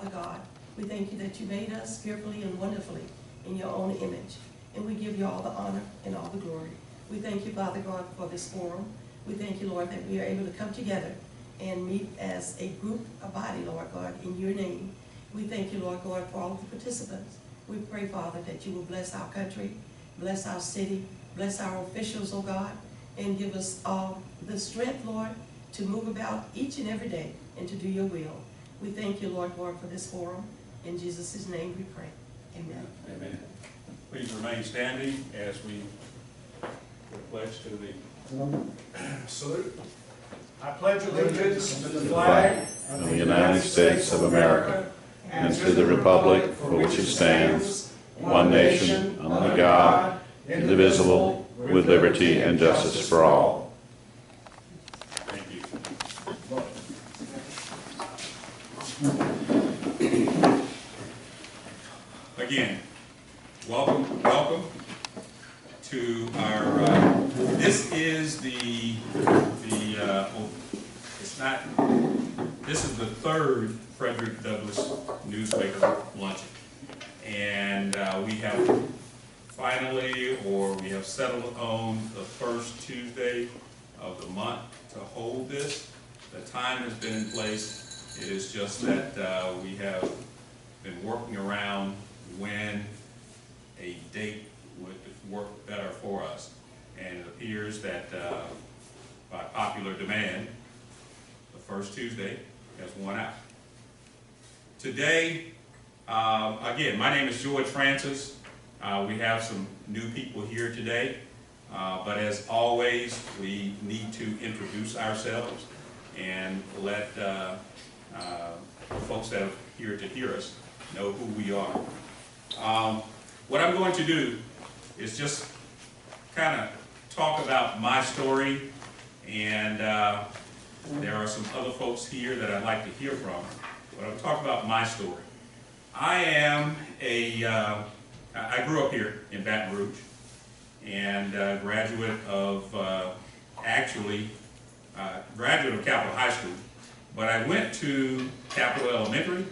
Father God. We thank you that you made us fearfully and wonderfully in your own image. And we give you all the honor and all the glory. We thank you, Father God, for this forum. We thank you, Lord, that we are able to come together and meet as a group, a body, Lord God, in your name. We thank you, Lord God, for all of the participants. We pray, Father, that you will bless our country, bless our city, bless our officials, oh God, and give us all the strength, Lord, to move about each and every day and to do your will. We thank you, Lord God, for this forum. In Jesus' name we pray. Amen. Amen. Please remain standing as we pledge to the salute. I pledge allegiance to the flag of the United States of America and to the republic for which it stands, one nation, under God, indivisible, with liberty and justice for all. Thank you. Again, welcome to our, this is this is the third Frederick Douglas Newsmaker Luncheon. And we have finally, or we have settled on the first Tuesday of the month to hold this. The time has been in place. It is just that we have been working around when a date would work better for us. And it appears that by popular demand, the first Tuesday has won out. Today, again, my name is George Francis. We have some new people here today, but as always, we need to introduce ourselves and let folks that are here to hear us know who we are. What I'm going to do is just kind of talk about my story, and there are some other folks here that I'd like to hear from, but I'll talk about my story. I grew up here in Baton Rouge, and graduate of Capitol High School, but I went to Capitol Elementary,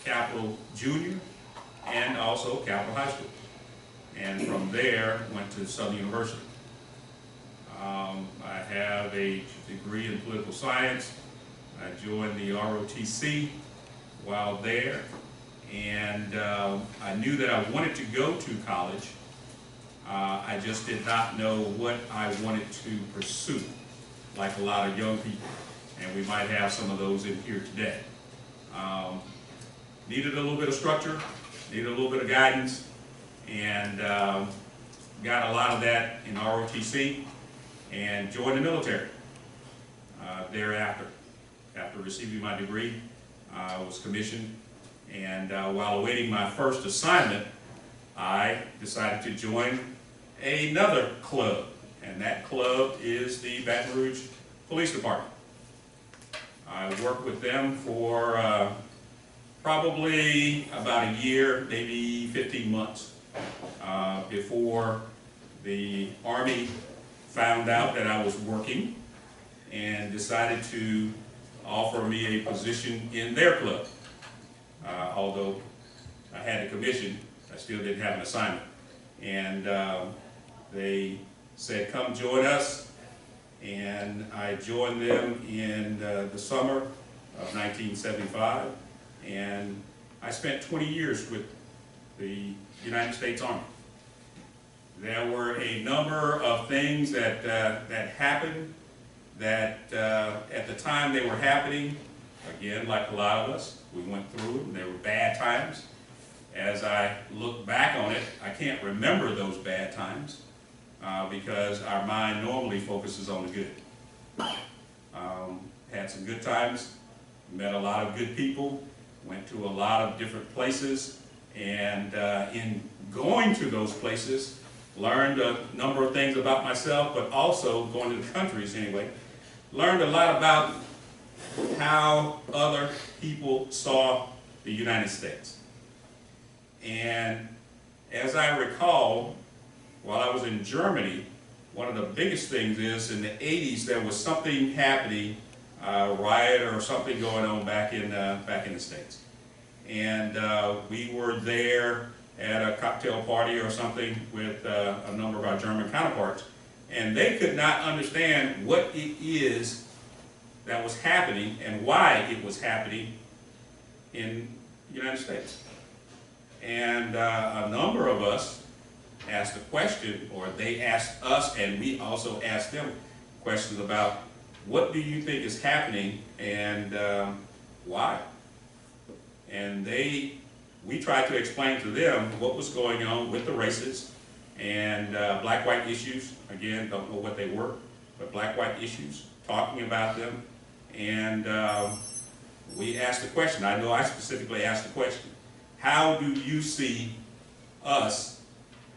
Capitol Junior, and also Capitol High School. And from there, went to Southern University. I have a degree in political science. I joined the ROTC while there, and I knew that I wanted to go to college. I just did not know what I wanted to pursue, like a lot of young people, and we might have some of those in here today. Needed a little bit of structure, needed a little bit of guidance, and got a lot of that in ROTC and joined the military thereafter. After receiving my degree, I was commissioned, and while awaiting my first assignment, I decided to join another club, and that club is the Baton Rouge Police Department. I worked with them for probably about a year, maybe 15 months, before the Army found out that I was working and decided to offer me a position in their club. Although I had a commission, I still didn't have an assignment. And they said, come join us. And I joined them in the summer of 1975. And I spent 20 years with the United States Army. There were a number of things that happened that at the time they were happening, again, like a lot of us, we went through them. They were bad times. As I look back on it, I can't remember those bad times because our mind normally focuses on the good. Had some good times, met a lot of good people, went to a lot of different places, and in going to those places, learned a number of things about myself, but also going to the countries anyway, learned a lot about how other people saw the United States. And as I recall, while I was in Germany, one of the biggest things is in the 80s there was something happening riot or something going on back in the States. And we were there at a cocktail party or something with a number of our German counterparts, and they could not understand what it is that was happening and why it was happening in the United States. And a number of us asked a question, or they asked us, and we also asked them questions about what do you think is happening and why? And we tried to explain to them what was going on with the races and black-white issues. Again, don't know what they were, but black-white issues, talking about them. And we asked the question, I know I specifically asked the question, how do you see us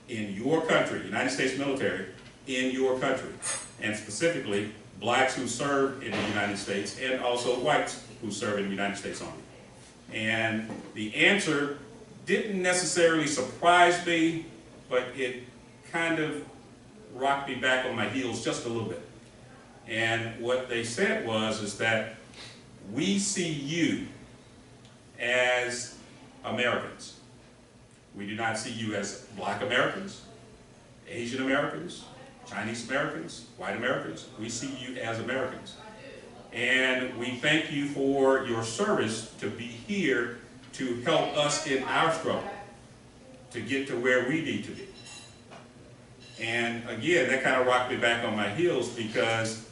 in your country, United States military, in your country, and specifically blacks who serve in the United States and also whites who serve in the United States Army? And the answer didn't necessarily surprise me, but it kind of rocked me back on my heels just a little bit. And what they said is that we see you as Americans. We do not see you as Black Americans, Asian Americans, Chinese Americans, white Americans. We see you as Americans. And we thank you for your service to be here to help us in our struggle to get to where we need to be. And again, that kind of rocked me back on my heels, because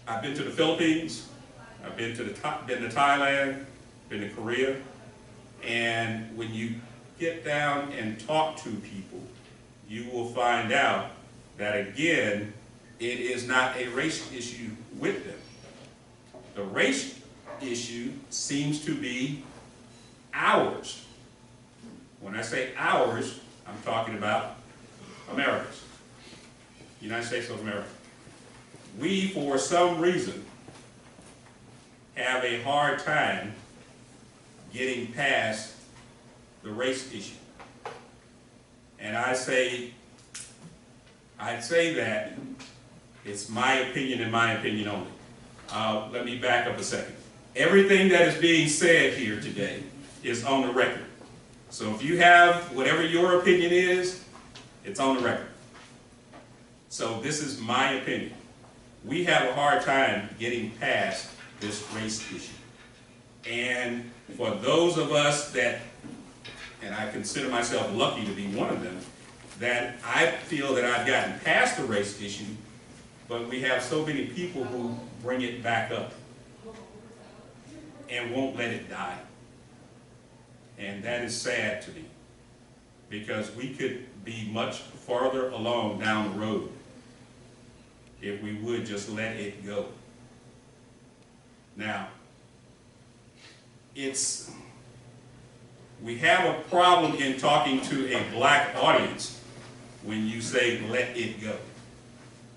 I've been to the Philippines, I've been to Thailand, been to Korea, and when you get down and talk to people, you will find out that again, it is not a race issue with them. The race issue seems to be ours. When I say ours, I'm talking about Americans, United States of America. We, for some reason, have a hard time getting past the race issue. And I'd say that it's my opinion and my opinion only. Let me back up a second. Everything that is being said here today is on the record. So if you have whatever your opinion is, it's on the record. So this is my opinion. We have a hard time getting past this race issue. And for those of us that, and I consider myself lucky to be one of them, that I feel that I've gotten past the race issue, but we have so many people who bring it back up and won't let it die. And that is sad to me, because we could be much farther along down the road if we would just let it go. Now, we have a problem in talking to a black audience when you say let it go,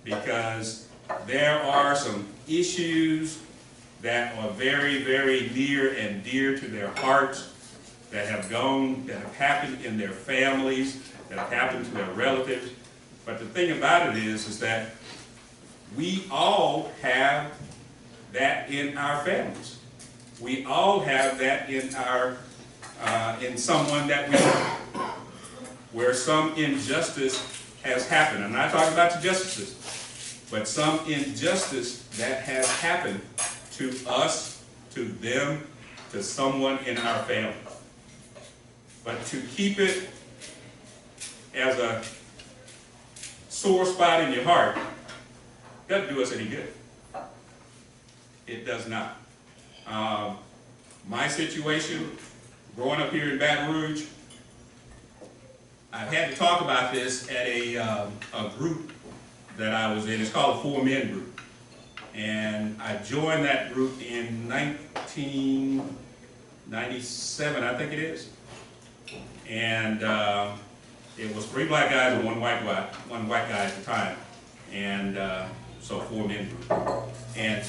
because there are some issues that are very, very near and dear to their hearts, that have happened in their families, that have happened to their relatives. But the thing about it is that we all have that in our families. We all have that in in someone that we know, where some injustice has happened. I'm not talking about the justices, but some injustice that has happened to us, to them, to someone in our family. But to keep it as a sore spot in your heart doesn't do us any good. It does not. My situation, growing up here in Baton Rouge, I've had to talk about this at a group that I was in. It's called a 4-Men group. And I joined that group in 1997, I think it is. And it was 3 black guys and one white guy at the time. And so 4-Men group. And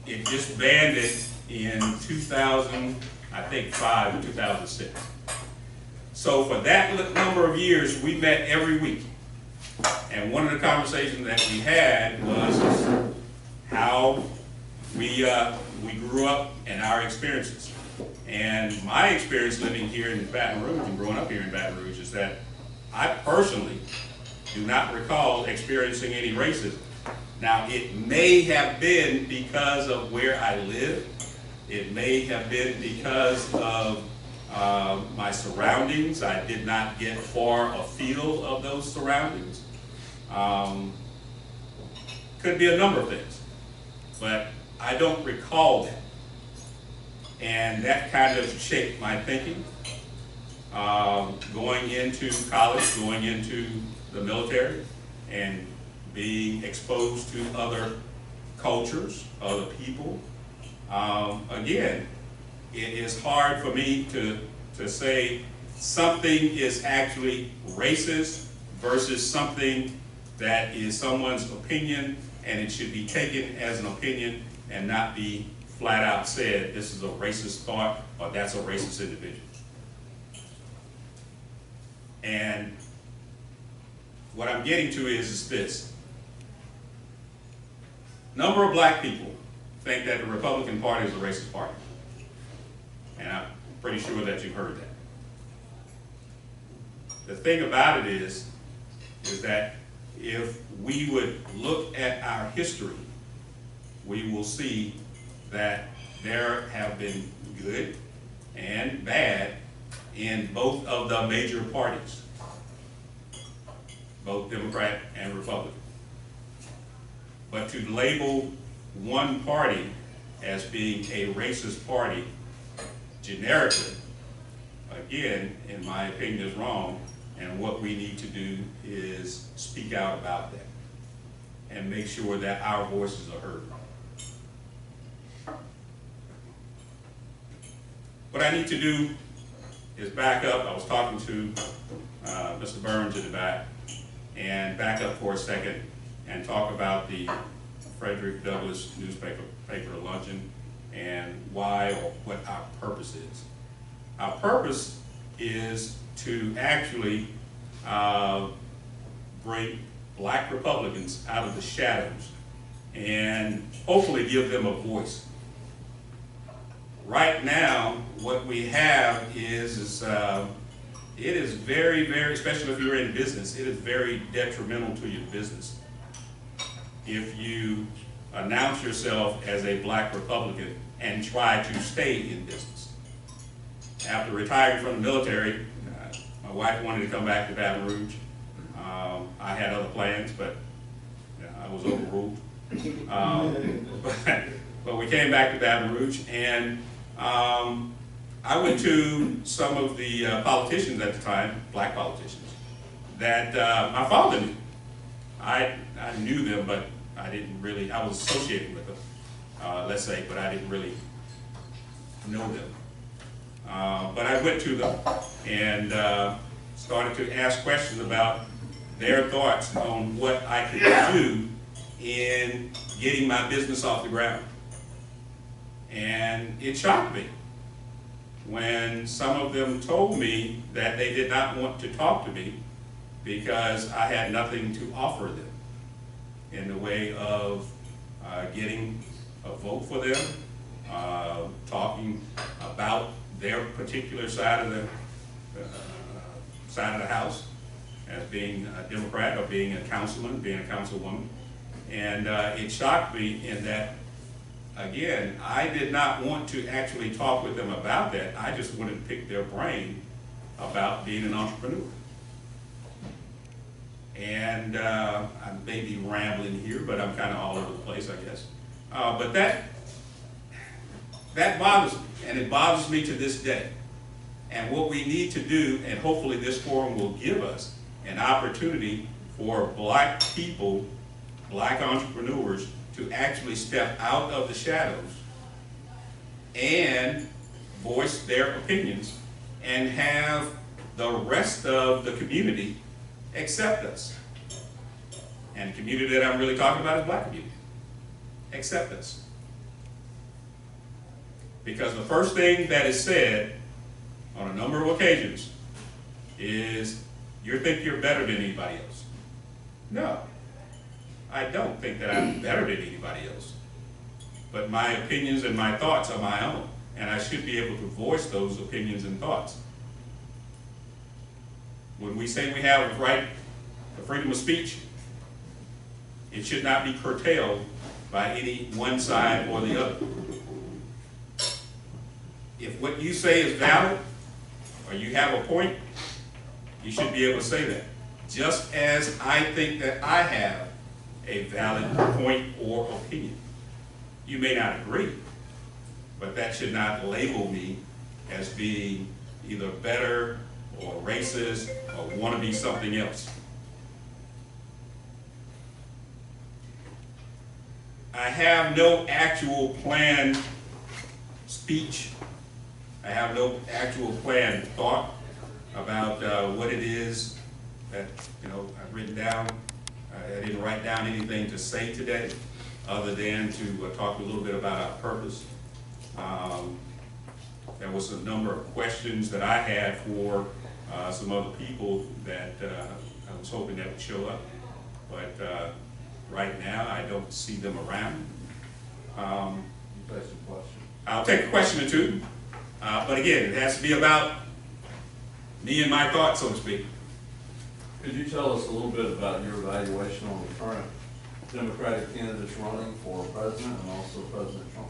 it disbanded in 2005 or 2006. So for that number of years, we met every week. And one of the conversations that we had was how we grew up in our experiences. And my experience living here in Baton Rouge and growing up here in Baton Rouge is that I personally do not recall experiencing any racism. Now, it may have been because of where I live. It may have been because of my surroundings. I did not get far afield of those surroundings. Could be a number of things, but I don't recall that. And that kind of shaped my thinking. Going into college, going into the military, and being exposed to other cultures, other people. Again, it is hard for me to say something is actually racist versus something that is someone's opinion, and it should be taken as an opinion and not be flat out said, this is a racist thought, or that's a racist individual. And what I'm getting to is this. Number of black people think that the Republican Party is a racist party. And I'm pretty sure that you've heard that. The thing about it is that if we would look at our history, we will see that there have been good and bad in both of the major parties, both Democrat and Republican. But to label one party as being a racist party generically, again, in my opinion, is wrong, and what we need to do is speak out about that and make sure that our voices are heard. What I need to do is back up. I was talking to Mr. Burns in the back, and back up for a second and talk about the Frederick Douglas Newsmaker Luncheon and why or what our purpose is. Our purpose is to actually bring black Republicans out of the shadows and hopefully give them a voice. Right now, what we have is it is very, very, especially if you're in business, it is very detrimental to your business if you announce yourself as a black Republican and try to stay in business. After retiring from the military, my wife wanted to come back to Baton Rouge. I had other plans, but I was overruled. But we came back to Baton Rouge, and I went to some of the politicians at the time, black politicians, that my father knew. I knew them, but I didn't really, I was associated with them, let's say, but I didn't really know them. But I went to them and started to ask questions about their thoughts on what I could do in getting my business off the ground. And it shocked me when some of them told me that they did not want to talk to me because I had nothing to offer them in the way of getting a vote for them, talking about their particular side of the house as being a Democrat or being a councilman, being a councilwoman. And it shocked me in that, again, I did not want to actually talk with them about that. I just wanted to pick their brain about being an entrepreneur. And I may be rambling here, but I'm kind of all over the place, I guess. But that bothers me, and it bothers me to this day. And what we need to do, and hopefully this forum will give us an opportunity for black people, black entrepreneurs, to actually step out of the shadows and voice their opinions and have the rest of the community accept us. And the community that I'm really talking about is black community. Accept us. Because the first thing that is said on a number of occasions is, you think you're better than anybody else. No, I don't think that I'm better than anybody else. but my opinions and my thoughts are my own, and I should be able to voice those opinions and thoughts. When we say we have the right to freedom of speech, it should not be curtailed by any one side or the other. If what you say is valid, or you have a point, you should be able to say that. Just as I think that I have a valid point or opinion. You may not agree, but that should not label me as being either better or racist or want to be something else. I have no actual planned speech. I have no actual planned thought about what it is that I've written down. I didn't write down anything to say today, other than to talk a little bit about our purpose. There was a number of questions that I had for some other people that I was hoping that would show up, but right now I don't see them around. I'll take a question or two, but again, it has to be about me and my thoughts, so to speak. Could you tell us a little bit about your evaluation on the current Democratic candidates running for president and also President Trump?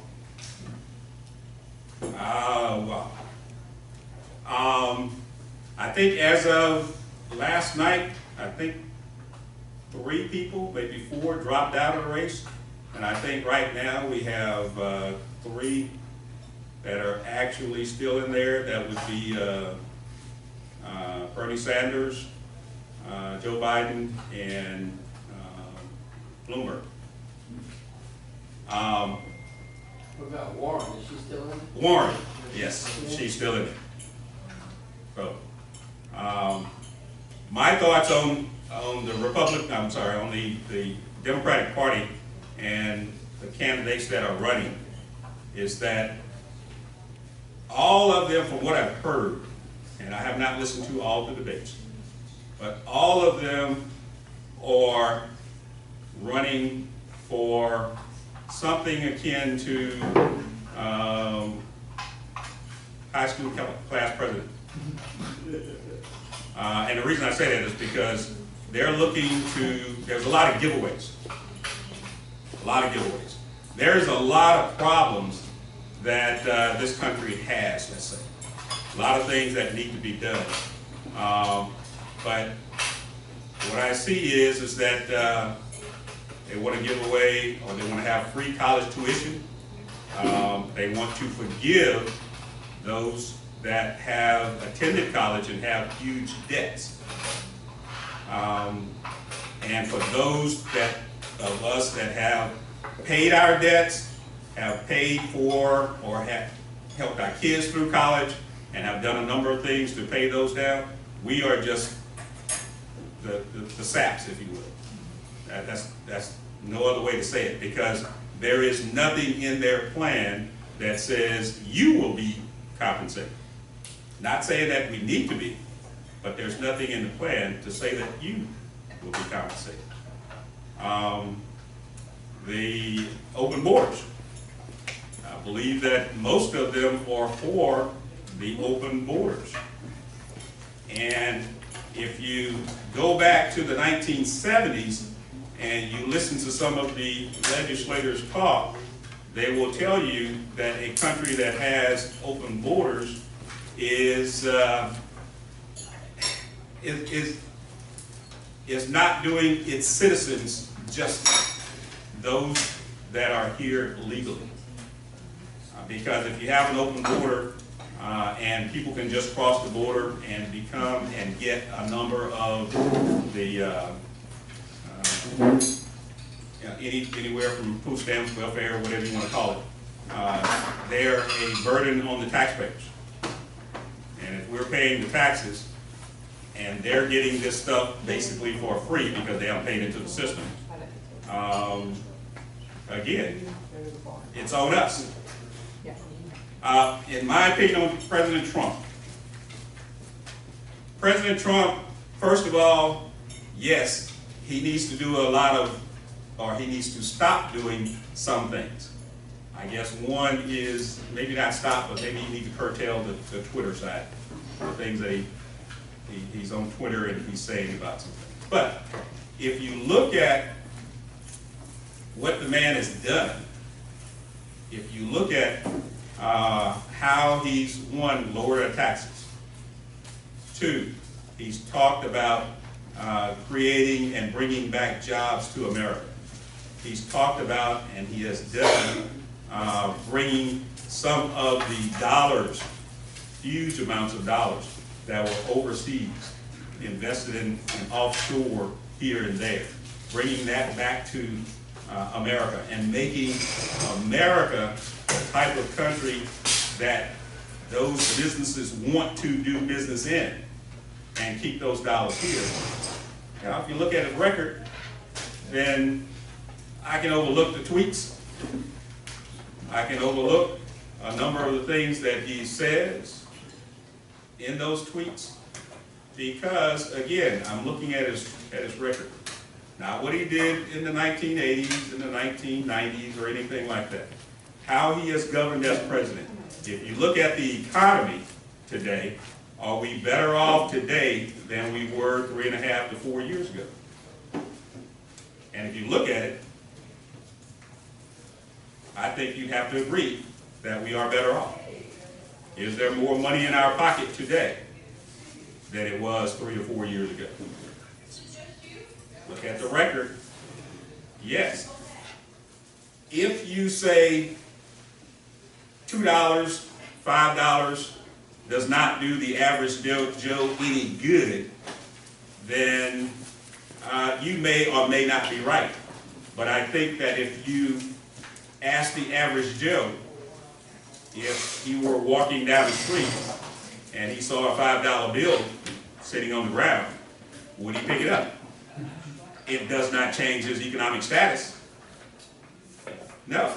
I think as of last night, I think 3 people, maybe 4, dropped out of the race. And I think right now we have 3 that are actually still in there. That would be Bernie Sanders, Joe Biden, and Bloomberg. What about Warren? Is she still in it? Warren, yes, she's still in it. So, my thoughts on the Democratic Party and the candidates that are running is that all of them, from what I've heard, and I have not listened to all the debates, but all of them are running for something akin to high school class president. And the reason I say that is because they're looking to, there's a lot of giveaways. A lot of giveaways. There's a lot of problems that this country has, let's say. A lot of things that need to be done. But what I see is that they want to give away, or they want to have free college tuition. They want to forgive those that have attended college and have huge debts. And for those of us that have paid our debts, have paid for or have helped our kids through college and have done a number of things to pay those down, we are just the saps, if you will. That's no other way to say it, because there is nothing in their plan that says you will be compensated. Not saying that we need to be, but there's nothing in the plan to say that you will be compensated. The open borders. I believe that most of them are for the open borders. And if you go back to the 1970s and you listen to some of the legislators talk, they will tell you that a country that has open borders is not doing its citizens justice, those that are here legally. Because if you have an open border and people can just cross the border and become and get a number of the anywhere from food stamps, welfare, whatever you want to call it, they're a burden on the taxpayers. And if we're paying the taxes and they're getting this stuff basically for free because they haven't paid into the system, again, it's on us. In my opinion on President Trump, first of all, yes, he needs to do a lot of, or he needs to stop doing some things. I guess one is maybe not stop, but maybe you need to curtail the Twitter side, the things that he's on Twitter and he's saying about something. But if you look at what the man has done, if you look at how he's, one, lowered our taxes. Two, he's talked about creating and bringing back jobs to America. He's talked about, and he has done, bringing some of the dollars, huge amounts of dollars that were overseas, invested in offshore here and there, bringing that back to America and making America the type of country that those businesses want to do business in and keep those dollars here. Now, if you look at his record, then I can overlook the tweets. I can overlook a number of the things that he says in those tweets because, again, I'm looking at his record. Not what he did in the 1980s, in the 1990s, or anything like that. How he has governed as president. If you look at the economy today, are we better off today than we were 3.5 to 4 years ago? And if you look at it, I think you'd have to agree that we are better off. Is there more money in our pocket today than it was 3 or 4 years ago? Look at the record. Yes. If you say $2, $5 does not do the average Joe any good, then you may or may not be right. But I think that if you ask the average Joe, if he were walking down the street and he saw a $5 bill sitting on the ground, would he pick it up? It does not change his economic status. No.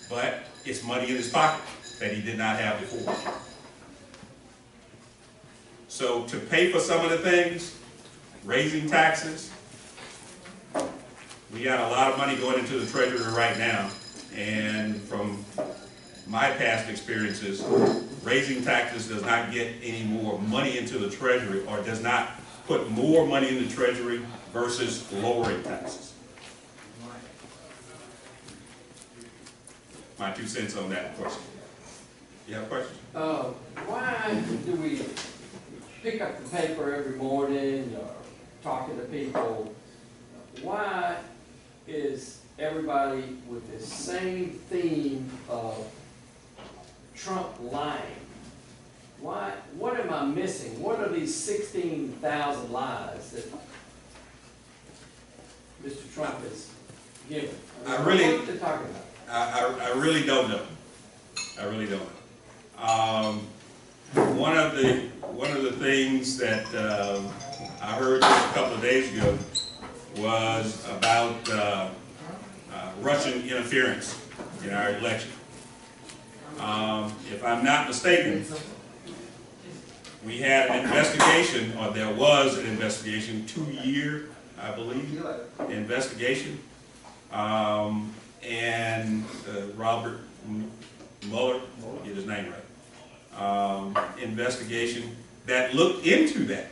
But it's money in his pocket that he did not have before. So to pay for some of the things, raising taxes, we got a lot of money going into the treasury right now. And from my past experiences, raising taxes does not get any more money into the treasury or does not put more money in the treasury versus lowering taxes. My 2 cents on that question. You have a question? Why do we pick up the paper every morning or talking to people? Why is everybody with this same theme of Trump lying? Why? What am I missing? What are these 16,000 lies that Mr. Trump is giving? I really- what are they talking about? I really don't know. I really don't know. One of the things that I heard just a couple of days ago was about Russian interference in our election. If I'm not mistaken, we had an investigation, or there was an investigation, 2-year, I believe, investigation. And Robert Mueller, get his name right, investigation that looked into that.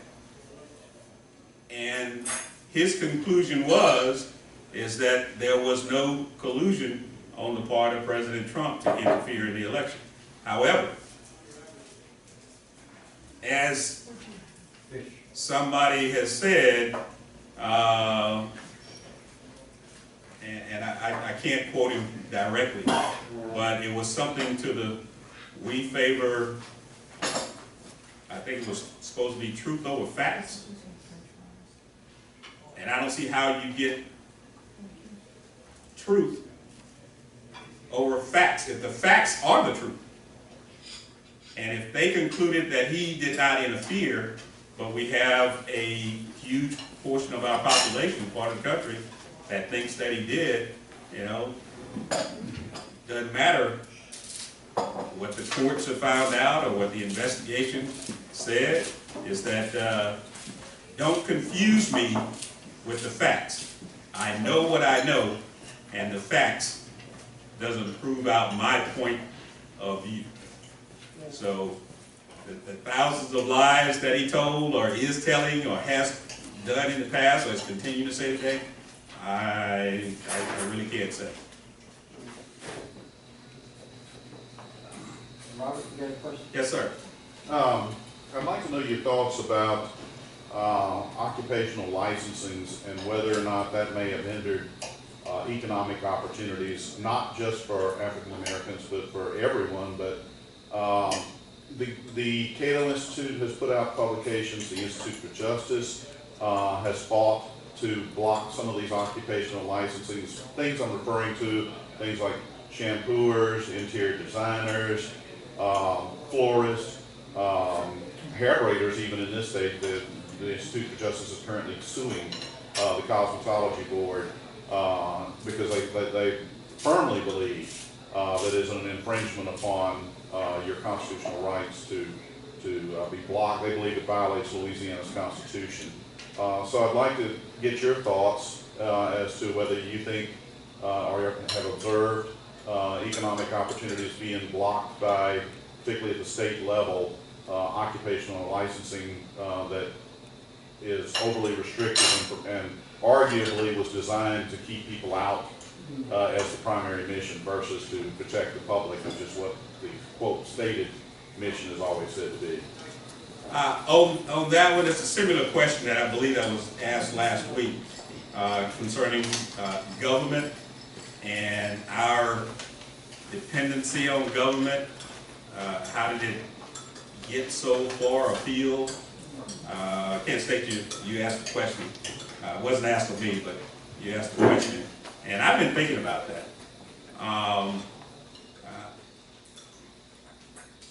And his conclusion is that there was no collusion on the part of President Trump to interfere in the election. However, as somebody has said, and I can't quote him directly, but it was something to the, we favor, I think it was supposed to be truth over facts. And I don't see how you get truth over facts if the facts are the truth. And if they concluded that he did not interfere, but we have a huge portion of our population, part of the country, that thinks that he did, doesn't matter what the courts have found out or what the investigation said, is that don't confuse me with the facts. I know what I know, and the facts doesn't prove out my point of view. So the thousands of lies that he told or is telling or has done in the past or is continuing to say today, I really can't say. Robert, you got a question? Yes, sir. I'd like to know your thoughts about occupational licensings and whether or not that may have hindered economic opportunities, not just for African Americans, but for everyone. But the Cato Institute has put out publications. The Institute for Justice has fought to block some of these occupational licensings. Things I'm referring to, things like shampooers, interior designers, florists, hair braiders. Even in this state, the Institute for Justice is currently suing the Cosmetology Board because they firmly believe that it is an infringement upon your constitutional rights to be blocked. They believe it violates Louisiana's Constitution. So I'd like to get your thoughts as to whether you think or have observed economic opportunities being blocked by, particularly at the state level, occupational licensing that is overly restrictive and arguably was designed to keep people out as the primary mission versus to protect the public, which is what the quote stated mission is always said to be. On that one, it's a similar question that I believe I was asked last week concerning government and our dependency on government. How did it get so far afield? I can't state you asked the question. It wasn't asked of me, but you asked the question. And I've been thinking about that.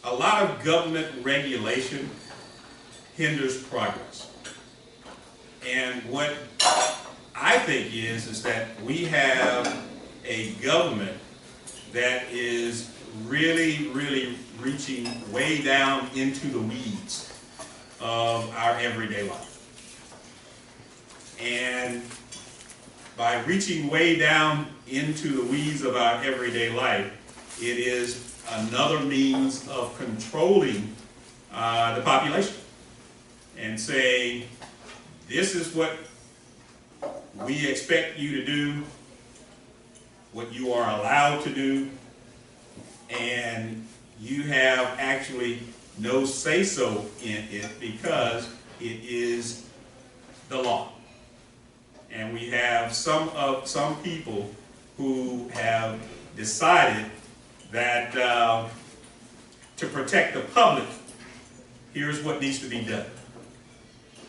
A lot of government regulation hinders progress. And what I think is that we have a government that is really, really reaching way down into the weeds of our everyday life. And by reaching way down into the weeds of our everyday life, it is another means of controlling the population and saying, this is what we expect you to do, what you are allowed to do, and you have actually no say-so in it because it is the law. And we have some people who have decided that to protect the public, here's what needs to be done.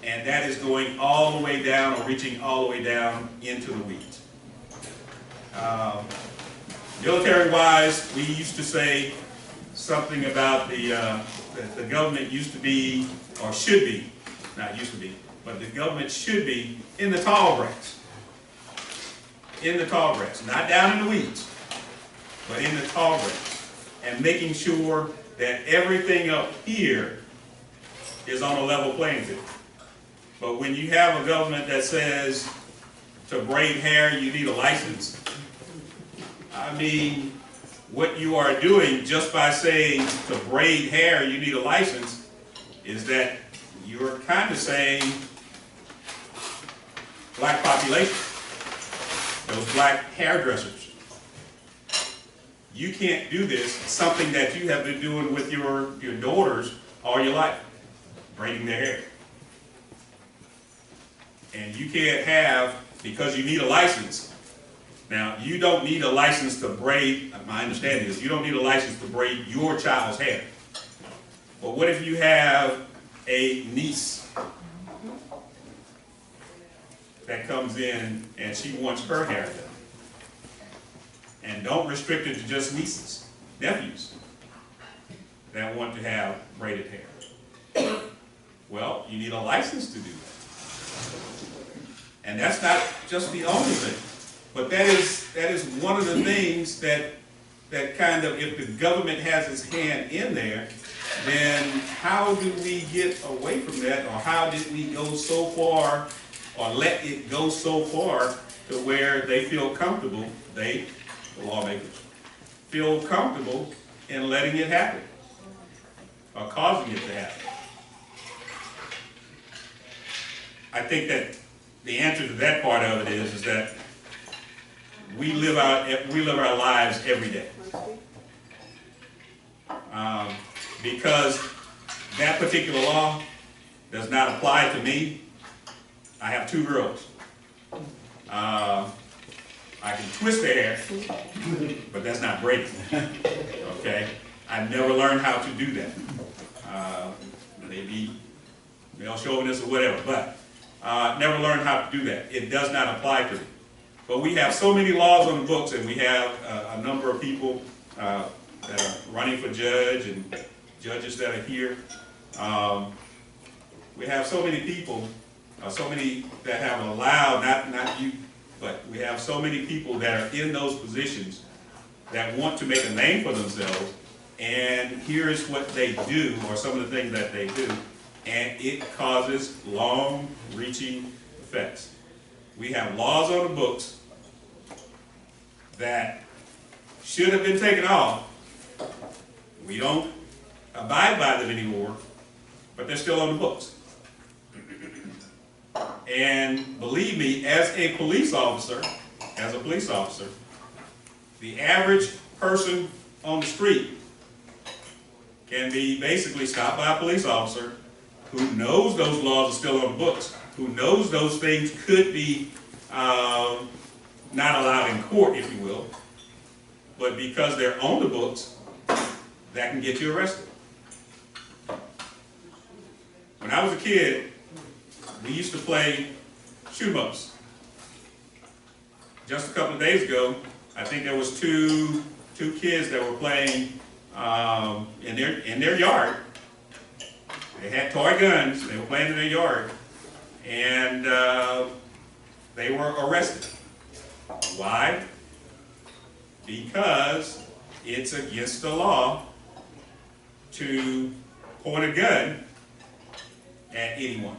And that is going all the way down or reaching all the way down into the weeds. Military-wise, we used to say something about the government used to be, or should be, not used to be, but the government should be in the tall grass. In the tall grass, not down in the weeds, but in the tall grass. And making sure that everything up here is on a level playing field. But when you have a government that says to braid hair you need a license, I mean, what you are doing just by saying to braid hair you need a license is that you're kind of saying black population, those black hairdressers, you can't do this, something that you have been doing with your daughters all your life, braiding their hair. And you can't have, because you need a license. Now, you don't need a license to braid, my understanding is, you don't need a license to braid your child's hair. But what if you have a niece that comes in and she wants her hair done? And don't restrict it to just nieces, nephews that want to have braided hair. Well, you need a license to do that. And that's not just the only thing. But that is one of the things that kind of, if the government has its hand in there, then how do we get away from that, or how did we go so far, or let it go so far to where they feel comfortable, the lawmakers, feel comfortable in letting it happen or causing it to happen. I think that the answer to that part of it is that we live our lives every day. Because that particular law does not apply to me. I have 2 girls. I can twist their hair, but that's not braiding. Okay? I've never learned how to do that. Maybe male chauvinist or whatever, but never learned how to do that. It does not apply to me. But we have so many laws on the books, and we have a number of people that are running for judge and judges that are here. We have so many people, so many that have allowed, not you, but we have so many people that are in those positions that want to make a name for themselves, and here's what they do, or some of the things that they do, and it causes long-reaching effects. We have laws on the books that should have been taken off. We don't abide by them anymore, but they're still on the books. And believe me, as a police officer, the average person on the street can be basically stopped by a police officer who knows those laws are still on the books, who knows those things could be not allowed in court, if you will, but because they're on the books, that can get you arrested. When I was a kid, we used to play shoot 'em ups. Just a couple of days ago, I think there was two kids that were playing in their yard. They had toy guns. They were playing in their yard, and they were arrested. Why? Because it's against the law to point a gun at anyone.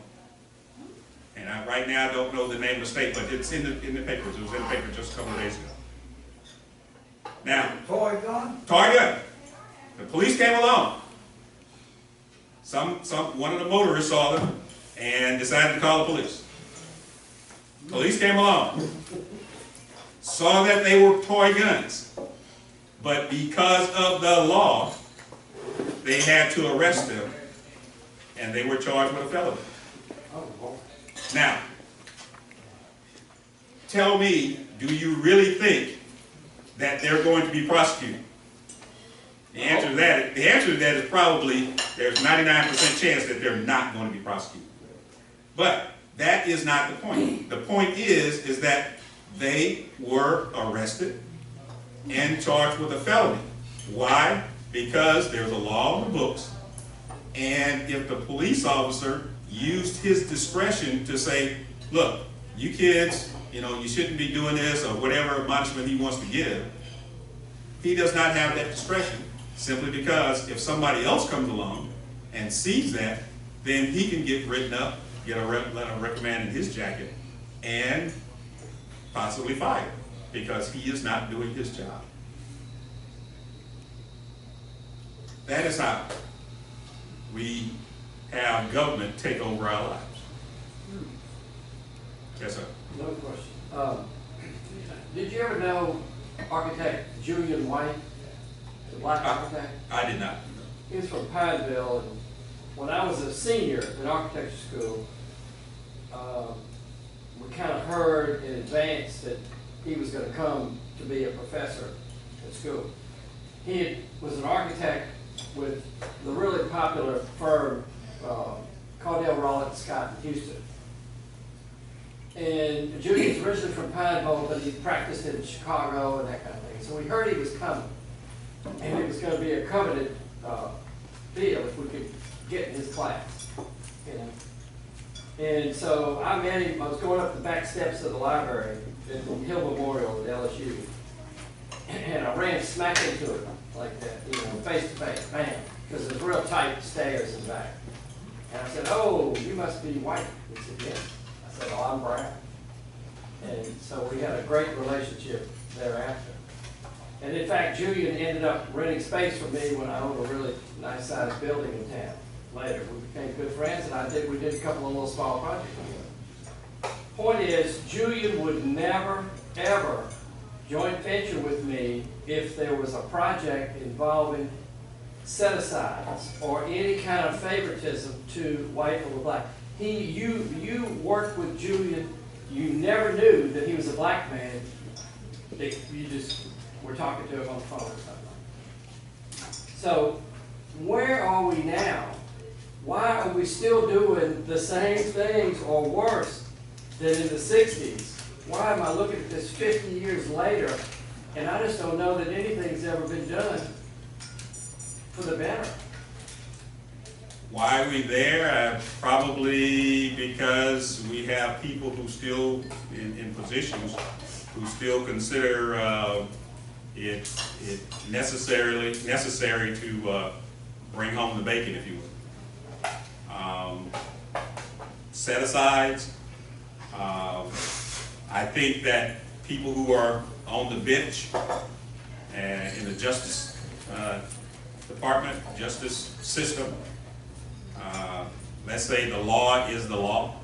And right now I don't know the name of the state, but it's in the papers. It was in the paper just a couple of days ago. Now, Toy gun? toy gun. The police came along. One of the motorists saw them and decided to call the police. Police came along, saw that they were toy guns, but because of the law, they had to arrest them, and they were charged with a felony. Now, tell me, do you really think that they're going to be prosecuted? The answer to that is probably there's 99% chance that they're not going to be prosecuted. But that is not the point. The point is that they were arrested and charged with a felony. Why? Because there's a law on the books, and if the police officer used his discretion to say, look, you kids, you shouldn't be doing this, or whatever admonishment he wants to give, he does not have that discretion, simply because if somebody else comes along and sees that, then he can get written up, get a letter of reprimand in his jacket, and possibly fired, because he is not doing his job. That is how we have government take over our lives. Yes, sir. No question. Did you ever know architect Julian White, the black architect? I did not. He was from Pineville, and when I was a senior in architecture school, we kind of heard in advance that he was going to come to be a professor at school. He was an architect with the really popular firm Cardell, Rollitt, Scott in Houston. And Julian's originally from Pineville, but he practiced in Chicago and that kind of thing. So we heard he was coming, and it was going to be a coveted deal if we could get in his class. And so I met him. I was going up the back steps of the library at Hill Memorial at LSU, and I ran smack into him like that, face to face, bam, because there's real tight stairs in the back. And I said, "Oh, you must be white." He said, "Yes." I said, "Oh, I'm brown." And so we had a great relationship thereafter. And in fact, Julian ended up renting space from me when I owned a really nice sized building in town. Later, we became good friends, and we did a couple of little small projects together. Point is, Julian would never, ever joint venture with me if there was a project involving set-asides or any kind of favoritism to white or black. You worked with Julian, you never knew that he was a black man. You just were talking to him on the phone or something. So, where are we now? Why are we still doing the same things or worse than in the 60s? Why am I looking at this 50 years later, and I just don't know that anything's ever been done for the better? Why are we there? Probably because we have people who still, in positions, who still consider it necessary to bring home the bacon, if you will. Set-asides. I think that people who are on the bench and in the justice department, justice system, let's say the law is the law.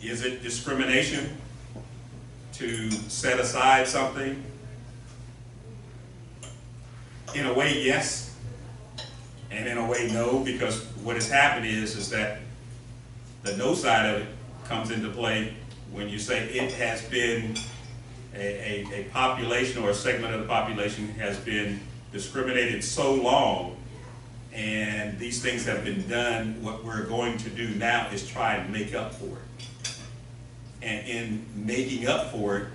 Is it discrimination to set aside something? In a way, yes, and in a way, no, because what has happened is that the no side of it comes into play when you say it has been a population or a segment of the population has been discriminated so long, and these things have been done. What we're going to do now is try and make up for it. And in making up for it,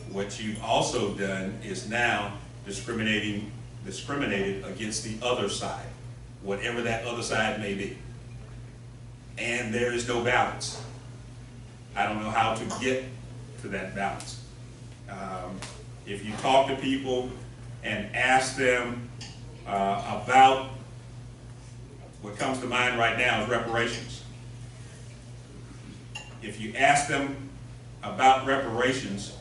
what you've also done is now discriminated against the other side, whatever that other side may be. And there is no balance. I don't know how to get to that balance. If you talk to people and ask them about, what comes to mind right now is reparations. If you ask them about reparations,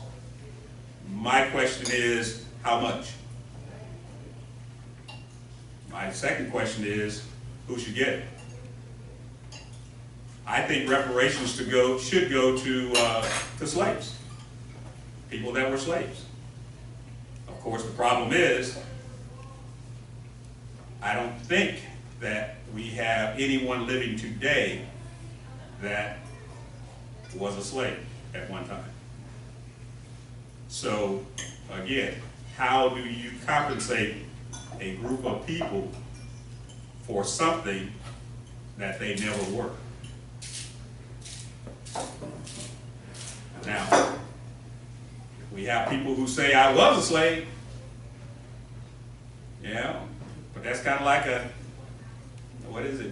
my question is, how much? My second question is, who should get it? I think reparations should go to slaves, people that were slaves. Of course, the problem is, I don't think that we have anyone living today that was a slave at one time. So, again, how do you compensate a group of people for something that they never were? Now, we have people who say, I was a slave. Yeah, but that's kind of like what is it?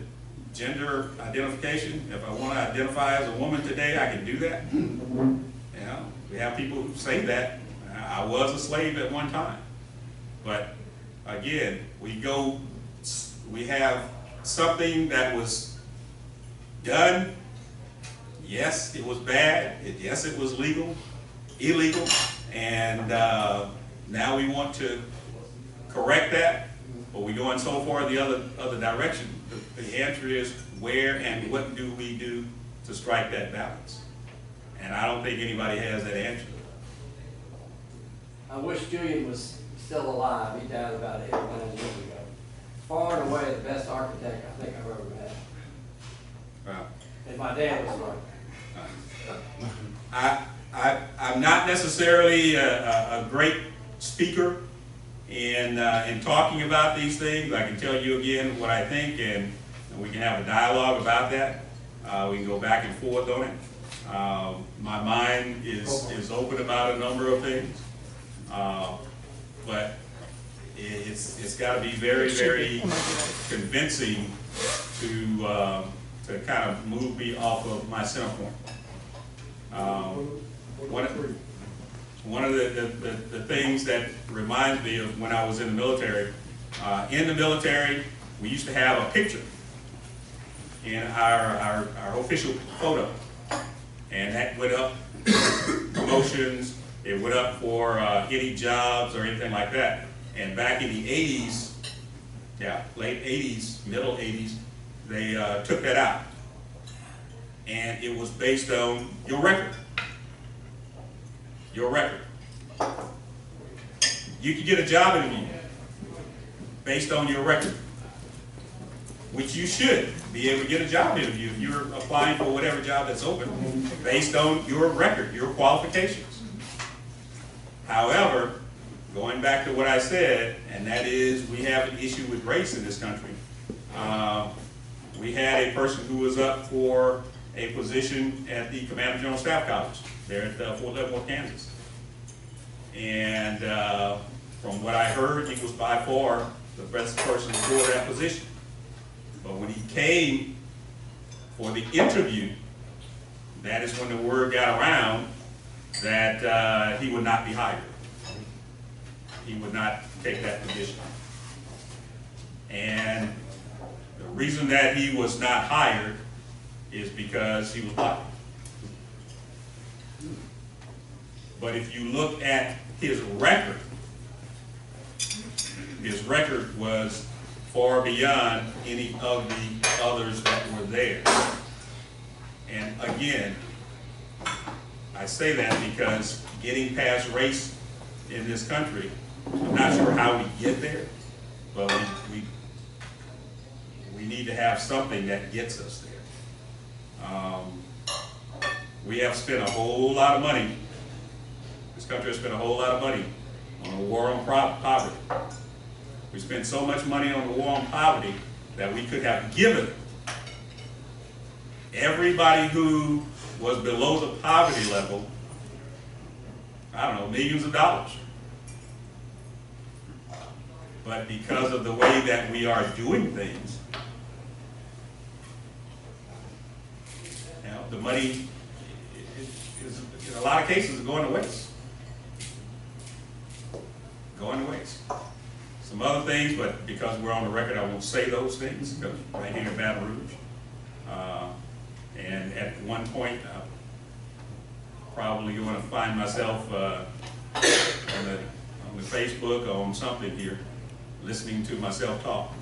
Gender identification. If I want to identify as a woman today, I can do that. Yeah, we have people who say that. I was a slave at one time. But again, we have something that was done. Yes, it was bad. Yes, it was illegal. And now we want to correct that, but we're going so far the other direction. The answer is, where and what do we do to strike that balance? And I don't think anybody has that answer. I wish Julian was still alive. He died about 8 or 9 years ago. Far and away the best architect I think I've ever met. Wow. And my dad was right. I'm not necessarily a great speaker in talking about these things. I can tell you again what I think, and we can have a dialogue about that. We can go back and forth on it. My mind is open about a number of things, but it's got to be very, very convincing to kind of move me off of my center point. One of the things that reminds me of when I was in the military, we used to have a picture in our official photo, and that went up promotions. It went up for any jobs or anything like that. And back in the 80s, yeah, late 80s, middle 80s, they took that out. And it was based on your record. Your record. You could get a job interview based on your record, which you should be able to get a job interview if you're applying for whatever job that's open based on your record, your qualifications. However, going back to what I said, and that is we have an issue with race in this country. We had a person who was up for a position at the Commander General Staff College there at Fort Leavenworth, Kansas. And from what I heard, he was by far the best person for that position. But when he came for the interview, that is when the word got around that he would not be hired. He would not take that position. And the reason that he was not hired is because he was black. But if you look at his record was far beyond any of the others that were there. And again, I say that because getting past race in this country, I'm not sure how we get there, but we need to have something that gets us there. We have spent a whole lot of money. This country has spent a whole lot of money on a war on poverty. We spent so much money on the war on poverty that we could have given everybody who was below the poverty level, I don't know, millions of dollars. But because of the way that we are doing things, you know, the money is in a lot of cases going to waste. Going to waste. Some other things, but because we're on the record, I won't say those things, because right here in Baton Rouge. And at one point, I'm probably going to find myself on the Facebook or on something here, listening to myself talk.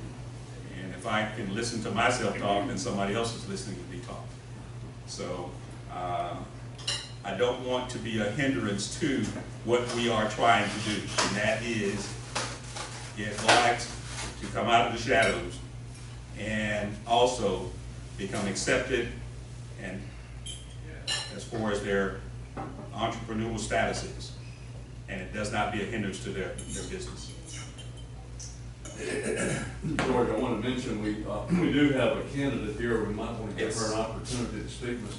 And if I can listen to myself talk, then somebody else is listening to me talk. So I don't want to be a hindrance to what we are trying to do, and that is get blacks to come out of the shadows and also become accepted and as far as their entrepreneurial status is. And it does not be a hindrance to their business. George, I want to mention we do have a candidate here. We might want to give her an opportunity to speak, Ms.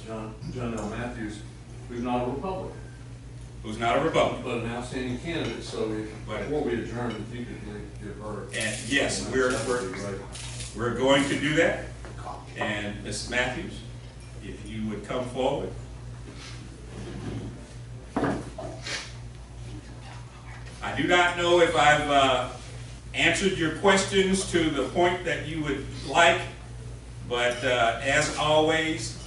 Jonelle Matthews, who's not a Republican. Who's not a Republican. But an outstanding candidate, so before we adjourn, if you could give her. And yes, we're going to do that. And Ms. Matthews, if you would come forward. I do not know if I've answered your questions to the point that you would like, but as always,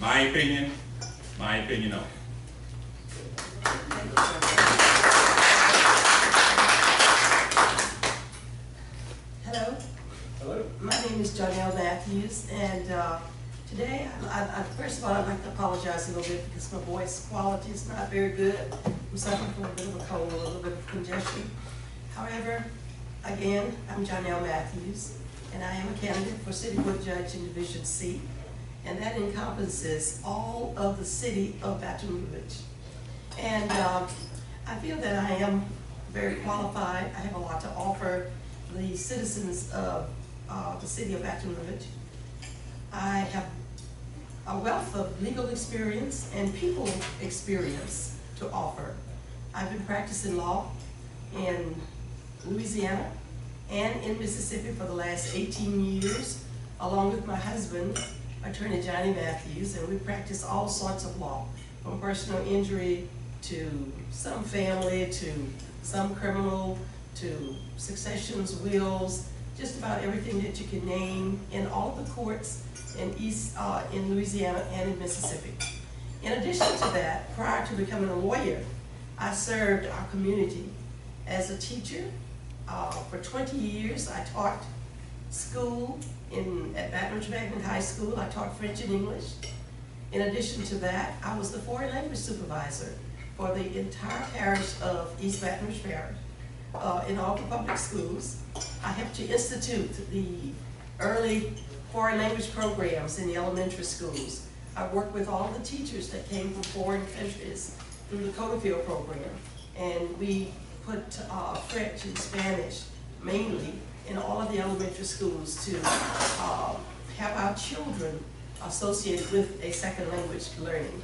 my opinion only. Hello. Hello. My name is Jonelle Matthews, and today, first of all, I'd like to apologize a little bit because my voice quality is not very good. I'm suffering from a bit of a cold, a little bit of congestion. However, again, I'm Jonelle Matthews, and I am a candidate for City Court Judge in Division C, and that encompasses all of the city of Baton Rouge. And I feel that I am very qualified. I have a lot to offer the citizens of the city of Baton Rouge. I have a wealth of legal experience and people experience to offer. I've been practicing law in Louisiana and in Mississippi for the last 18 years, along with my husband, Attorney Johnny Matthews, and we practice all sorts of law, from personal injury to some family, to some criminal, to successions, wills, just about everything that you can name in all the courts in Louisiana and in Mississippi. In addition to that, prior to becoming a lawyer, I served our community as a teacher. For 20 years, I taught school at Baton Rouge Magnet High School. I taught French and English. In addition to that, I was the foreign language supervisor for the entire parish of East Baton Rouge Parish in all the public schools. I helped to institute the early foreign language programs in the elementary schools. I worked with all the teachers that came from foreign countries through the Codafield program, and we put French and Spanish mainly in all of the elementary schools to have our children associated with a second language learning.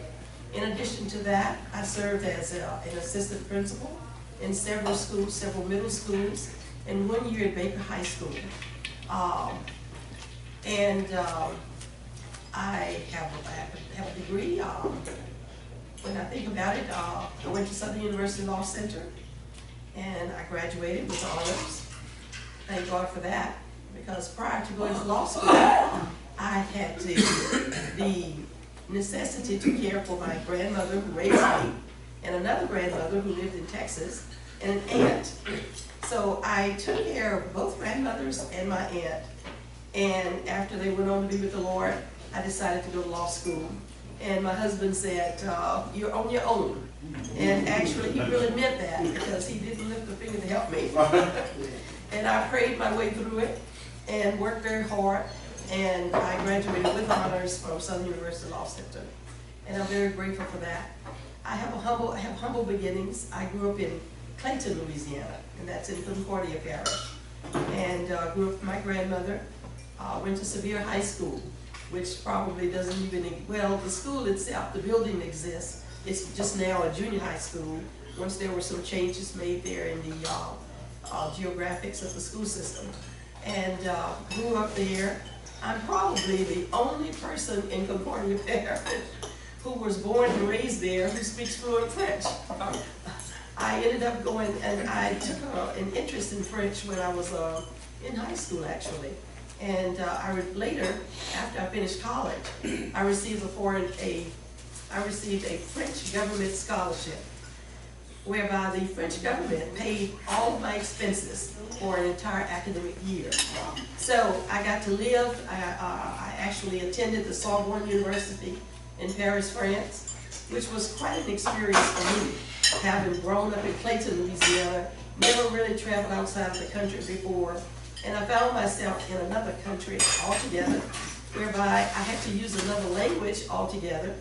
In addition to that, I served as an assistant principal in several schools, several middle schools, and 1 year at Baker High School. I have a degree. When I think about it, I went to Southern University Law Center, and I graduated with honors. Thank God for that, because prior to going to law school, I had the necessity to care for my grandmother who raised me, and another grandmother who lived in Texas, and an aunt. So I took care of both grandmothers and my aunt. And after they went on to be with the Lord, I decided to go to law school. And my husband said, you're on your own. And actually, he really meant that, because he didn't lift a finger to help me. And I prayed my way through it and worked very hard. And I graduated with honors from Southern University Law Center. And I'm very grateful for that. I have humble beginnings. I grew up in Clayton, Louisiana, and that's in Concordia Parish. And grew up with my grandmother. Went to Sevier High School, which probably doesn't even, well, the school itself, the building exists. It's just now a junior high school, once there were some changes made there in the geographics of the school system. And grew up there. I'm probably the only person in Concordia Parish who was born and raised there who speaks fluent French. I ended up going, and I took an interest in French when I was in high school, actually. And later, after I finished college, I received a French government scholarship, whereby the French government paid all of my expenses for an entire academic year. So I got to live. I actually attended the Sorbonne University in Paris, France, which was quite an experience for me, having grown up in Clayton, Louisiana, never really traveled outside of the country before. And I found myself in another country altogether, whereby I had to use another language altogether.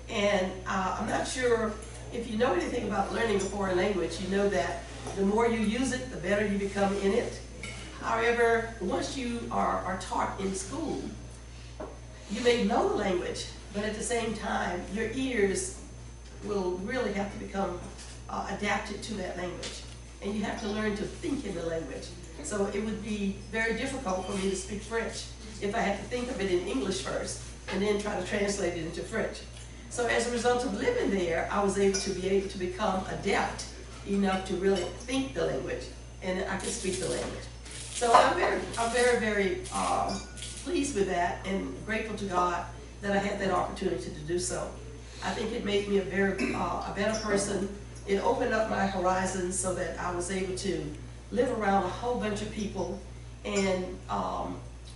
And I'm not sure if you know anything about learning a foreign language, you know that the more you use it, the better you become in it. However, once you are taught in school, you may know the language, but at the same time, your ears will really have to become adapted to that language. And you have to learn to think in the language. So it would be very difficult for me to speak French if I had to think of it in English first and then try to translate it into French. So as a result of living there, I was able to become adept enough to really think the language, and I could speak the language. So I'm very pleased with that and grateful to God that I had that opportunity to do so. I think it made me a better person. It opened up my horizons so that I was able to live around a whole bunch of people and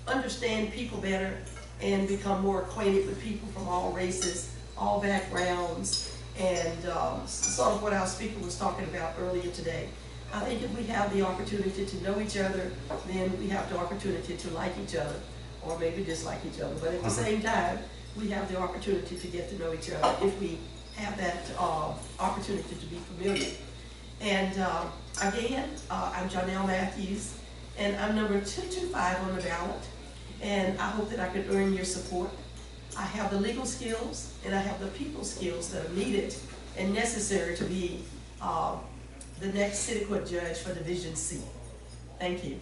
understand people better and become more acquainted with people from all races, all backgrounds, and sort of what our speaker was talking about earlier today. I think if we have the opportunity to know each other, then we have the opportunity to like each other, or maybe dislike each other. But at the same time, we have the opportunity to get to know each other if we have that opportunity to be familiar. And again, I'm Jonelle Matthews, and I'm number 225 on the ballot, and I hope that I can earn your support. I have the legal skills, and I have the people skills that are needed and necessary to be the next city court judge for Division C. Thank you. Do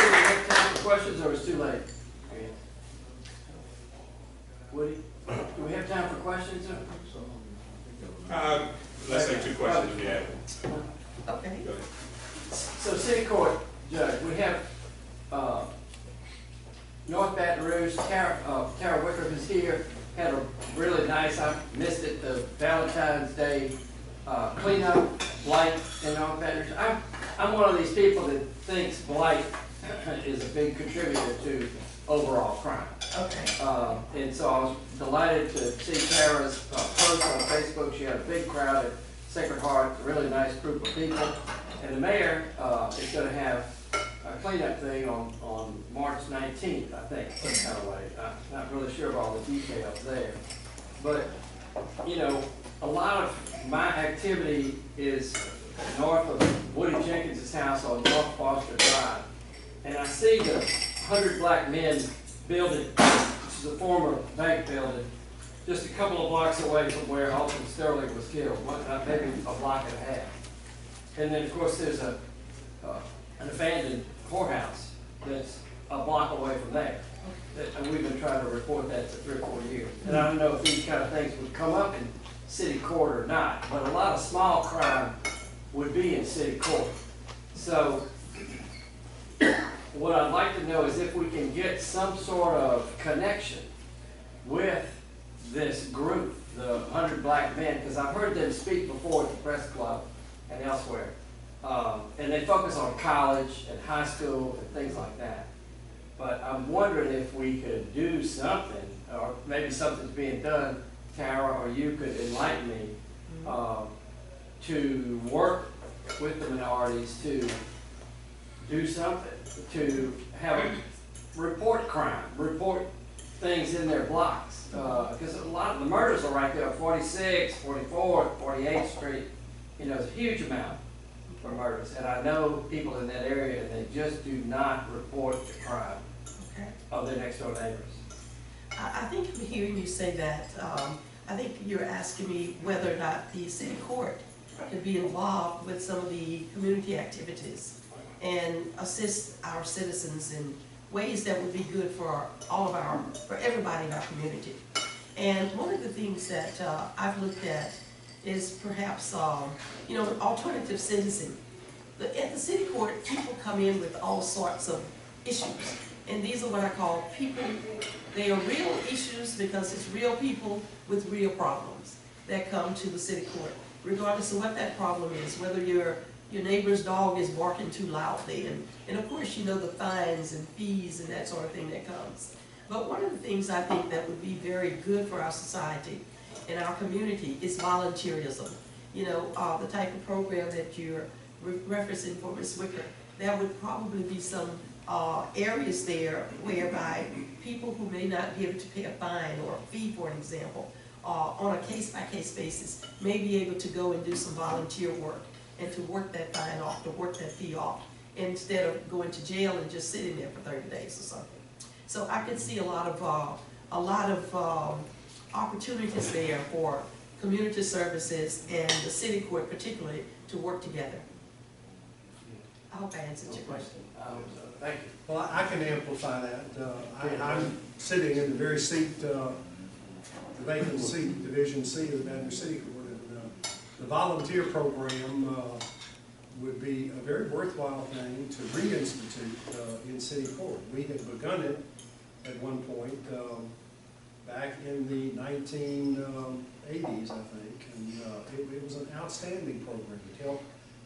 we have time for questions, or it's too late? Woody, do we have time for questions? Let's say two questions if you have. Okay. Go ahead. So city court judge, we have North Baton Rouge, Tara Wickham is here, had a really nice, I missed it, the Valentine's Day cleanup, blight, and all that. I'm one of these people that thinks blight is a big contributor to overall crime. Okay. And so I was delighted to see Tara's post on Facebook. She had a big crowd at Sacred Heart, a really nice group of people. And the mayor is going to have a cleanup thing on March 19th, I think, some kind of way. I'm not really sure of all the details there. But, you know, a lot of my activity is north of Woody Jenkins' house on North Foster Drive. And I see the 100 Black Men building, which is a former bank building, just a couple of blocks away from where Alton Sterling was killed, maybe a block and a half. And then, of course, there's an abandoned whorehouse that's a block away from there. And we've been trying to report that for 3 or 4 years. And I don't know if these kind of things would come up in city court or not, but a lot of small crime would be in city court. So what I'd like to know is if we can get some sort of connection with this group, the 100 Black Men, because I've heard them speak before at the press club and elsewhere. And they focus on college and high school and things like that. But I'm wondering if we could do something, or maybe something's being done, Tara, or you could enlighten me, to work with the minorities to do something, to have a report crime, report things in their blocks. Because a lot of the murders are right there, 46, 44, 48th Street. You know, it's a huge amount for murders. And I know people in that area, and they just do not report the crime of their next door neighbors. I think I'm hearing you say that. I think you're asking me whether or not the city court could be involved with some of the community activities and assist our citizens in ways that would be good for for everybody in our community. And one of the things that I've looked at is perhaps, you know, an alternative sentencing. At the city court, people come in with all sorts of issues. And these are what I call people, they are real issues because it's real people with real problems that come to the city court, regardless of what that problem is, whether your neighbor's dog is barking too loudly, and of course, you know, the fines and fees and that sort of thing that comes. But one of the things I think that would be very good for our society and our community is volunteerism. You know, the type of program that you're referencing for Ms. Wicker, there would probably be some areas there whereby people who may not be able to pay a fine or a fee, for an example, on a case-by-case basis, may be able to go and do some volunteer work and to work that fine off, to work that fee off, instead of going to jail and just sitting there for 30 days or something. So I can see a lot of opportunities there for community services and the city court particularly to work together. I hope I answered your question. Thank you. Well, I can amplify that. I'm sitting in the very seat, the vacant seat, Division C of the Baton City Court. And the volunteer program would be a very worthwhile thing to reinstitute in city court. We had begun it at one point back in the 1980s, I think, and it was an outstanding program. It helped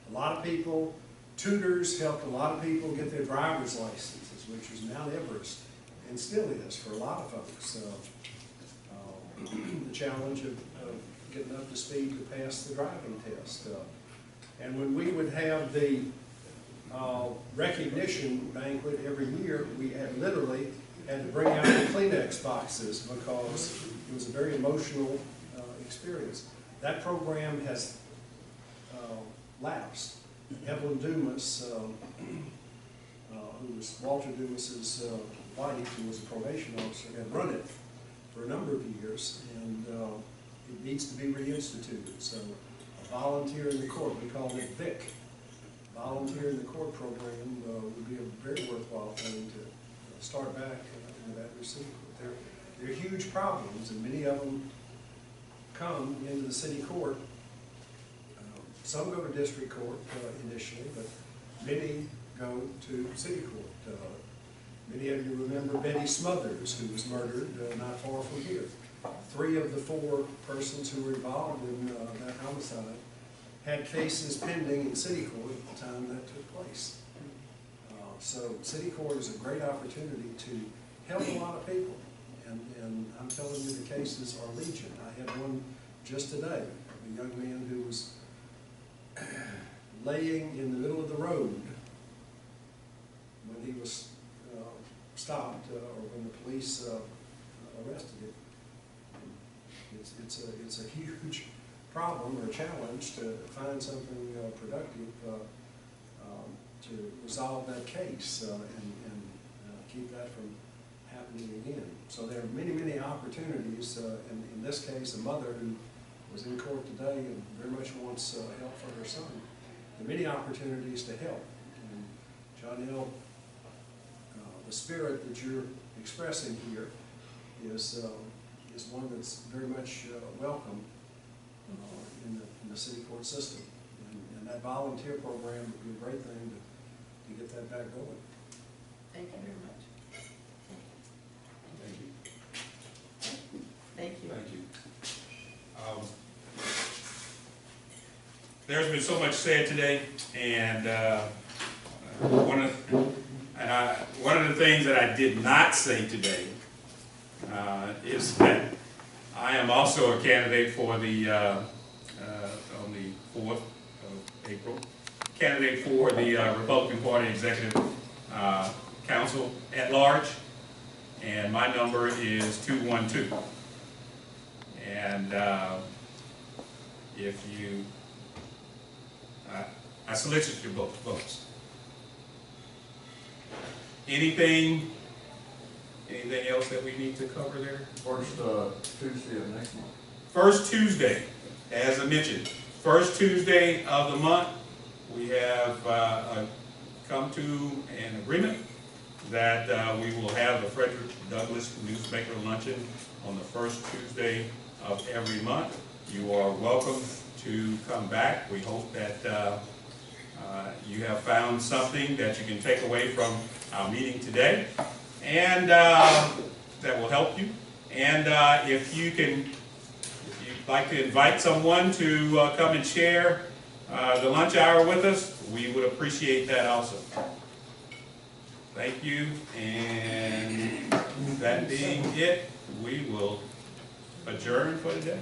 a lot of people. Tutors helped a lot of people get their driver's licenses, which was Mount Everest, and still is for a lot of folks. The challenge of getting up to speed to pass the driving test. And when we would have the recognition banquet every year, we had literally had to bring out the Kleenex boxes because it was a very emotional experience. That program has lapsed. Evelyn Dumas, who was Walter Dumas's wife, who was a probation officer, had run it for a number of years, and it needs to be reinstituted. So a volunteer in the court, we called it VIC, volunteer in the court program would be a very worthwhile thing to start back in the Baton City Court. There are huge problems, and many of them come into the city court. Some go to district court initially, but many go to city court. Many of you remember Betty Smothers, who was murdered not far from here. 3 of the 4 persons who were involved in that homicide had cases pending in city court at the time that took place. So city court is a great opportunity to help a lot of people. And I'm telling you, the cases are legion. I had one just today, a young man who was laying in the middle of the road when he was stopped, or when the police arrested him. It's a huge problem or challenge to find something productive to resolve that case and keep that from happening again. So there are many opportunities. In this case, a mother who was in court today and very much wants help for her son. There are many opportunities to help. And John, the spirit that you're expressing here is one that's very much welcome in the city court system. And that volunteer program would be a great thing to get that back going. Thank you very much. Thank you. Thank you. Thank you. There's been so much said today, and one of the things that I did not say today is that I am also a candidate for the on the 4th of April, candidate for the Republican Party Executive Council at large, and my number is 212. And if you, I solicit your votes. Anything else that we need to cover there? First Tuesday of next month. First Tuesday, as I mentioned, first Tuesday of the month, we have come to an agreement that we will have the Frederick Douglas Newsmaker Luncheon on the first Tuesday of every month. You are welcome to come back. We hope that you have found something that you can take away from our meeting today, and that will help you. And if you'd like to invite someone to come and share the lunch hour with us, we would appreciate that also. Thank you, and that being it, we will adjourn for the day.